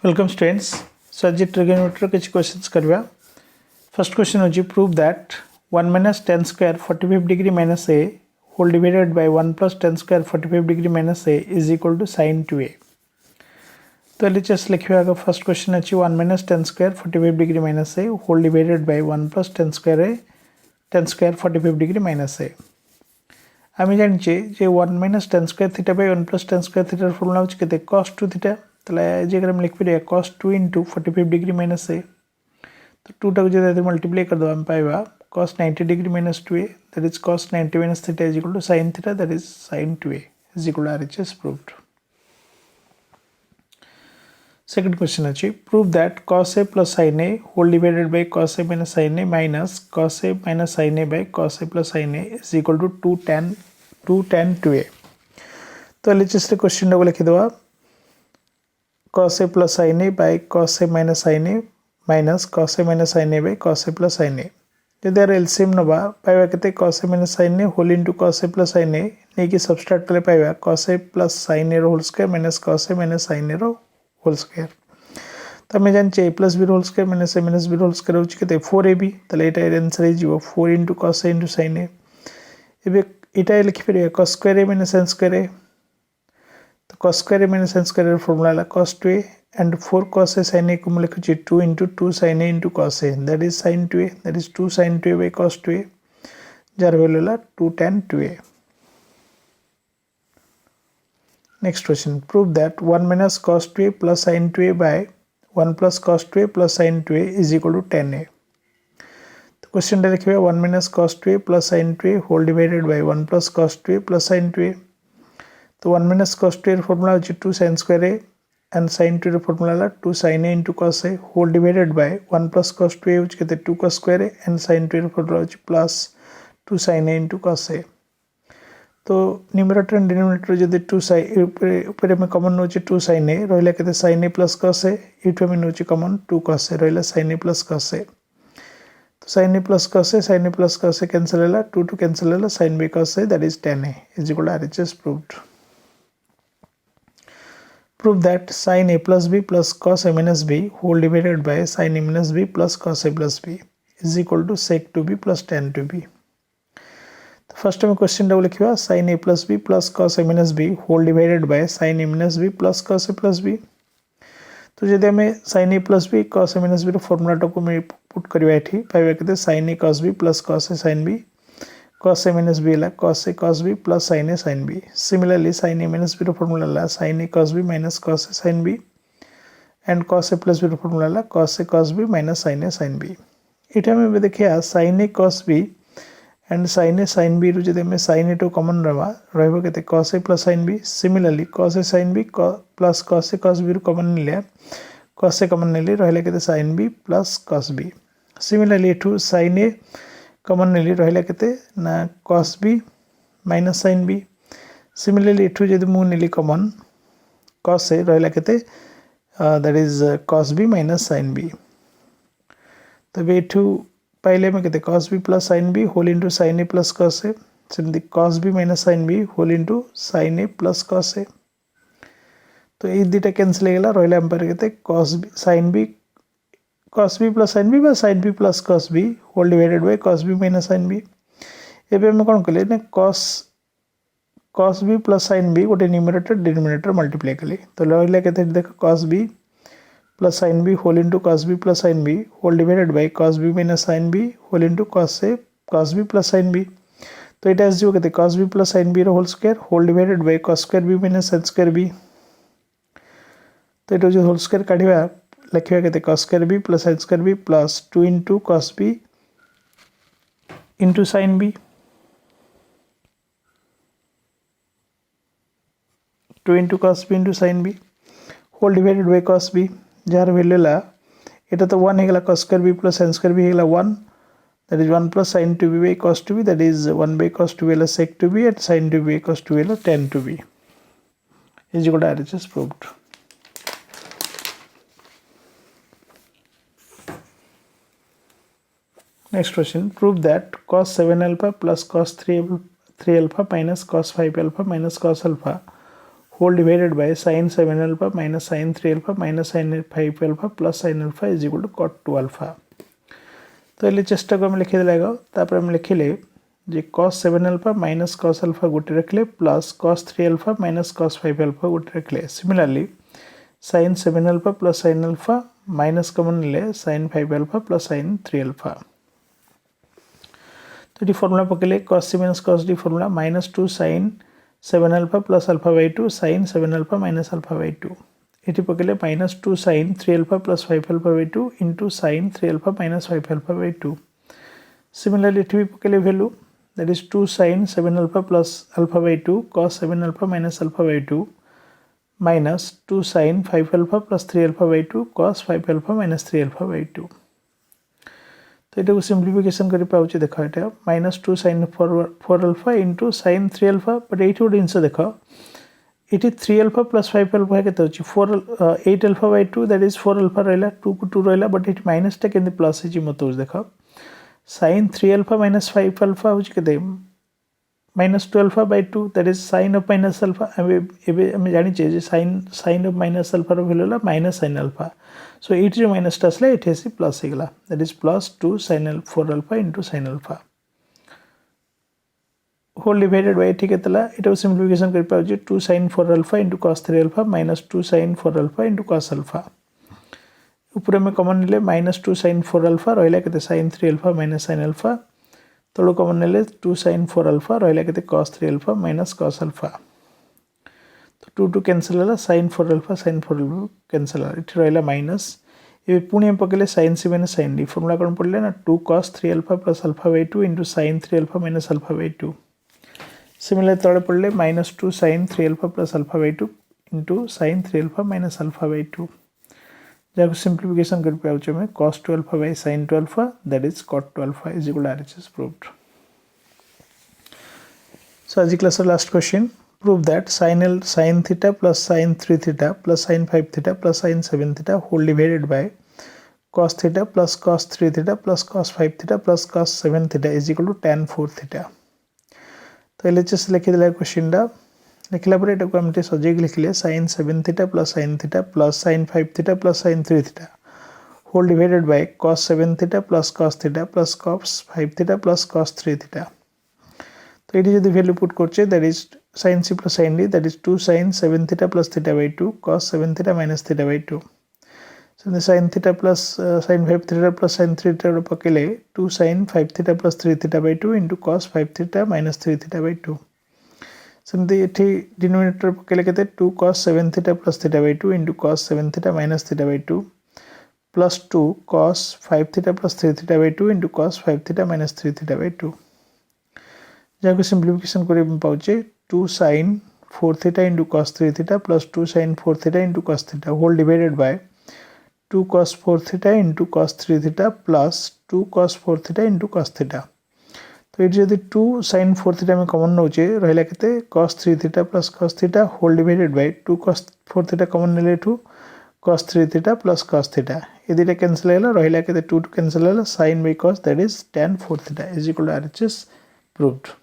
Welcome students. सो आज trigonometry किसी questions करवा। फर्स्ट क्वेश्चन होची prove that 1 minus tan square 45 degree minus a whole divided by 1 plus tan square 45 degree minus a is equal to sin 2a। तो ये just लिखिए आगे first question अछि 1 minus tan square 45 degree minus a whole divided by 1 plus tan square 45 degree minus a। आम जानी जे 1 minus tan square theta by 1 plus tan square theta formula होची केते cos 2 थीटा। तो ये हम लिख पे cos 2 into 45 degree minus a। तो 2 टाक जो मल्टीप्लाई कर दो हम पाइबा cos 90 degree minus 2a that is cos 90 minus theta is equal to sin theta that is sin 2a is equal to RHS proved. Second question अछि prove that cos a plus sin a whole divided by cos a minus sin a minus cos a minus sin a by cos a plus sin a is equal to 2 tan 2a। तो LHS question को लिखि दवा cos a plus sin a by cos a minus sin a minus cos a minus sin a by cos a plus sin a। जदि यार LCM नबा पाइबा केते cos a minus sin a whole into cos a plus sin a नै कि subtract करले पाइबा cos a plus sin a रो whole square minus cos a minus sin a रो होल स्क्वायर। तो हमें जान a plus b रो whole square minus a minus b रो होल स्क्वायर होची केते 4ab। तले एटा आंसर हे जीवो 4 into cos a into sin a। एबे एटा लिखि फेर cos square a minus sin square a। तो cos square a minus sin square formula ला cos 2a and 4 cos a sin a को मैं लिखुची 2 into 2 sin a into cos a that is sin 2a that is 2 sin 2a by cos 2a जार value ला 2 tan 2a। Next question prove that 1 minus cos 2a plus sin 2a by 1 plus cos 2a plus sin 2a is equal to tan a। तो question लिखिए 1 minus cos 2a plus sin 2a whole divided by 1 plus cos 2a plus sin 2a। तो 1 minus cos 2a formula होची 2 sin square a and sin 2 formula La 2 sin a into cos a whole divided by 1 plus cos 2a which कहते 2 cos square a and sin 2 formula which plus 2 sin a into cos a। तो numerator and denominator जदि 2 sin ऊपर में common होची 2 sin a रहला कहते sin a plus cos a इठो में होची कॉमन 2 cos a रहला sin a plus cos a। तो sin a plus cos a cancel होला 2 to कैंसिल होला sin b cos a that is tan a is equal to RHS proved। Prove that sin a plus b plus cos a minus b whole divided by sin a minus b plus cos a plus b is equal to sec 2b plus tan 2b। तो first में question double लिखिबा sin a plus b plus cos a minus b whole divided by sin a minus b plus cos a plus b। तो जदि हमें sin a plus b cos a minus b रो formula टाको में put करबा एठी पाइबा केते sin a cos b plus cos a sin b cos a minus b ला cos a cos b plus sin a sin b। Similarly sin a minus b रो formula ला sin a cos b minus cos a sin b and cos a plus b रो formula ला cos a cos b minus sin a sin b। इटा में देखिया sin a cos b and sin a sin b रो जदि में sin a तो common रहबो केते cos a plus sin b। Similarly cos a sin b plus cos a cos b रो common निले cos a कॉमन निले रहले केते sin b plus cos b। Similarly to sin a common नेली रहला केते ना cos b minus sin b। Similarly इठु जदि मु नेली कॉमन cos a रहला केते that is cos b minus sin b। तो इठु पहले में केते cos b plus sin b whole into sin a plus cos a simply cos b minus sin b whole into sin a plus cos a। तो ए दुटा cancel गेला रहला हम पर केते cos b sin b cos b plus sin b by sin b plus cos b whole divided by cos b minus sin b। एबे हम कोन कले ने cos b plus sin b गोटे न्यूमरेटर डिनोमिनेटर मल्टीप्लाई कले तो रहला केते देखो cos b plus sin b whole into cos b plus sin b whole divided by cos b minus sin b whole into cos b plus sin b। तो इटा जो केते cos b plus sin b रो whole square whole divided by cos square b minus sin square b। तो इटा जो whole square काढिबा लिखिबा केते cos square b plus sin square b plus 2 into cos b into sin b 2 into cos b into sin b whole divided by cos b जार value ला एटा तो 1 हेगला cos square b plus sin square b हेगला 1 that is 1 plus sin 2b by cos 2b that is 1 by cos 2b La sec 2b and sin 2b by cos 2b La tan 2b is equal to RHS proved। Next question prove that cos 7 alpha plus cos 3 alpha minus cos 5 alpha minus cos alpha whole divided by sin 7 alpha minus sin 3 alpha minus sin 5 alpha plus sin alpha is equal to cot 2 alpha. तो ये चेष्टा को आम लिखिदेले आग तापर आम लिखिले जे cos 7 alpha minus cos alpha गोटे रखिले plus cos 3 alpha minus cos 5 alpha गोटे रखिले. Similarly sin 7 alpha plus sin alpha minus कमन ले sin 5 alpha plus sin 3 alpha. तो ये फॉर्मूला पकेले cos c minus cos d formula minus 2 sin 7 alpha plus alpha by 2 sin 7 alpha minus alpha by 2. ये पकेले minus 2 sin 3 alpha plus 5 alpha by 2 into sin 3 alpha minus 5 alpha by 2. Similarly ये पकेले value that is 2 sin 7 alpha plus alpha by 2 cos 7 alpha minus alpha by 2 minus 2 sin 5 alpha plus 3 alpha by 2 cos 5 alpha minus 3 alpha by 2. तो ये simplification कर पाऊँ देख ये minus 2 sin 4 alpha into sin 3 alpha but ये गोटे जिन देख ये 3 अल्फा प्लस 5 अल्फा के 8 alpha by 2 that is 4 alpha रहा 2 को 2 रहा बट ये माइनसटा के प्लस हो मत देख sin 3 अल्फा माइनस 5 अल्फा हूँ के minus 2 alpha by 2 that is sin of minus alpha आम जाचे sin of minus alpha value minus sin alpha so ये जो माइनसटा आसला ये आसी प्लस होगा that is plus 2 sin 4 alpha into sin alpha whole divided by ठीक है ये सिंप्लिफिकेशन कर पाऊँ 2 sin 4 alpha into cos 3 alpha minus 2 sin 4 alpha into cos alpha ऊपर में कमन ने माइनस 2 sin 4 अल्फा रहा के sin 3 alpha minus sin alpha तलू कमन ने 2 sin 4 अल्फा रहा के cos 3 alpha minus cos alpha तो 2 कैंसल है sin 4 अल्फा कैंसल है रहा माइनस ये पुणी हम पकड़े sin c minus sin d formula कौन पड़े ना 2 cos 3 alpha plus alpha by 2 into sin 3 alpha minus alpha by 2. Similar तले पड़े minus 2 sin 3 alpha plus alpha by 2 into sin 3 alpha minus alpha by 2 जहाँ सिंप्लिफिकेशन कर पाऊँ मैं cos 2 alpha by sin 2 alpha that is cot 2 alpha is equal to RHS proved. So आज class last question prove that sin theta plus sin 3 theta plus sin 5 theta plus sin 7 theta whole divided by cos theta plus cos 3 theta plus cos 5 theta plus cos 7 theta is equal to tan 4 theta. तो LHS लिखिदे question लिखला पर एटा को हम सजेक लिखले sin 7 theta plus sin theta plus sin 5 theta plus sin 3 theta whole divided by cos 7 theta plus cos theta plus cos 5 theta plus cos 3 theta. तो ये जो value put करछे that is sin c plus sin d that is 2 sin 7 theta plus theta by 2 cos 7 theta minus theta by 2. So the sin theta plus sin 5 theta plus sin 3 theta पकेले 2 sin 5 theta plus 3 theta by 2 into cos 5 theta minus 3 theta by 2. So the denominator पकेले कहते 2 cos 7 theta plus theta by 2 into cos 7 theta minus theta by 2 plus 2 cos 5 theta plus 3 theta by 2 into cos 5 theta minus 3 theta by 2. जहाँ को सिंप्लिफिकेशन कर पाऊँ 2 sin 4 theta into cos 3 theta plus 2 sin 4 theta into cos theta whole divided by 2 cos 4 theta into cos 3 theta plus 2 cos 4 theta into cos theta. तो ये जब 2 sin 4 theta में common नौचे रहा के cos 3 theta plus cos theta whole divided by 2 cos 4 theta common ने 2 cos 3 theta plus cos theta ये दुटा cancel है रहा के 2 कैंसिल है sin by cos that is tan 4 theta is equal to RHS proved.